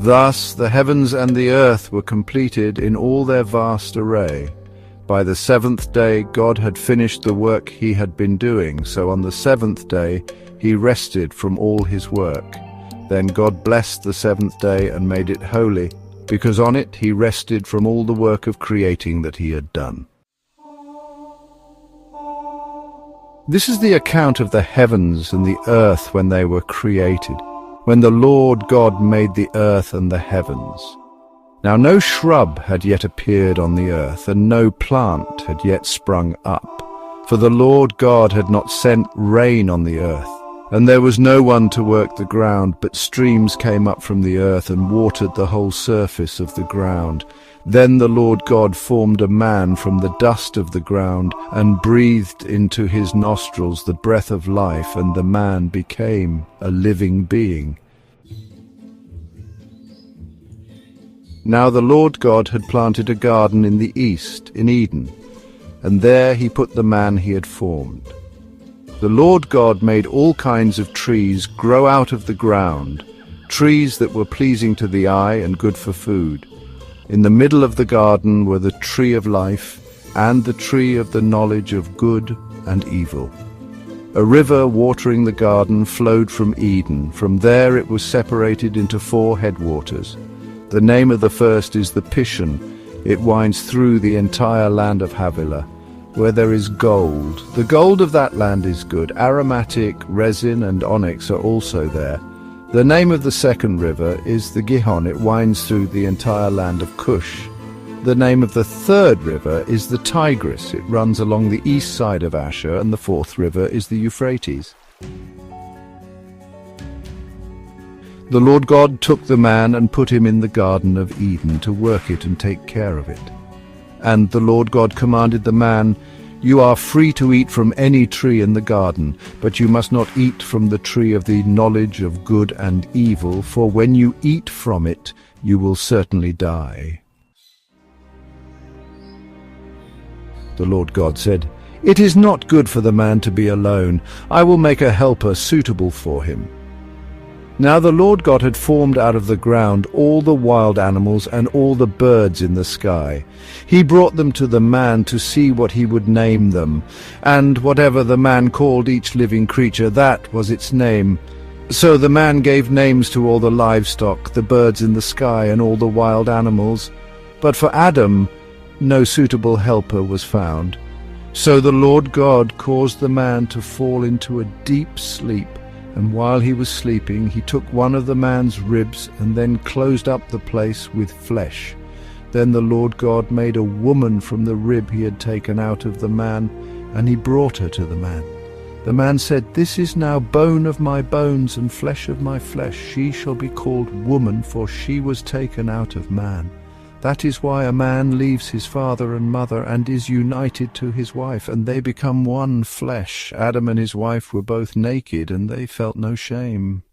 Thus the heavens and the earth were completed in all their vast array. By the seventh day God had finished the work he had been doing, so on the seventh day he rested from all his work. Then God blessed the seventh day and made it holy, because on it he rested from all the work of creating that he had done. This is the account of the heavens and the earth when they were created, when the Lord God made the earth and the heavens. Now no shrub had yet appeared on the earth, and no plant had yet sprung up, for the Lord God had not sent rain on the earth. And there was no one to work the ground, but streams came up from the earth and watered the whole surface of the ground. Then the Lord God formed a man from the dust of the ground, and breathed into his nostrils the breath of life, and the man became a living being. Now the Lord God had planted a garden in the east, in Eden, and there he put the man he had formed. The Lord God made all kinds of trees grow out of the ground, trees that were pleasing to the eye and good for food. In the middle of the garden were the tree of life and the tree of the knowledge of good and evil. A river watering the garden flowed from Eden. From there it was separated into 4 headwaters. The name of the first is the Pishon. It winds through the entire land of Havilah, where there is gold. The gold of that land is good. Aromatic, resin, and onyx are also there. The name of the second river is the Gihon. It winds through the entire land of Cush. The name of the third river is the Tigris. It runs along the east side of Asher, and the fourth river is the Euphrates. The Lord God took the man and put him in the Garden of Eden to work it and take care of it. And the Lord God commanded the man, "You are free to eat from any tree in the garden, but you must not eat from the tree of the knowledge of good and evil, for when you eat from it, you will certainly die." The Lord God said, "It is not good for the man to be alone. I will make a helper suitable for him." Now the Lord God had formed out of the ground all the wild animals and all the birds in the sky. He brought them to the man to see what he would name them, and whatever the man called each living creature, that was its name. So the man gave names to all the livestock, the birds in the sky, and all the wild animals. But for Adam no suitable helper was found. So the Lord God caused the man to fall into a deep sleep. And while he was sleeping, he took one of the man's ribs and then closed up the place with flesh. Then the Lord God made a woman from the rib he had taken out of the man, and he brought her to the man. The man said, "This is now bone of my bones and flesh of my flesh. She shall be called woman, for she was taken out of man. That is why a man leaves his father and mother and is united to his wife, and they become one flesh." Adam and his wife were both naked, and they felt no shame.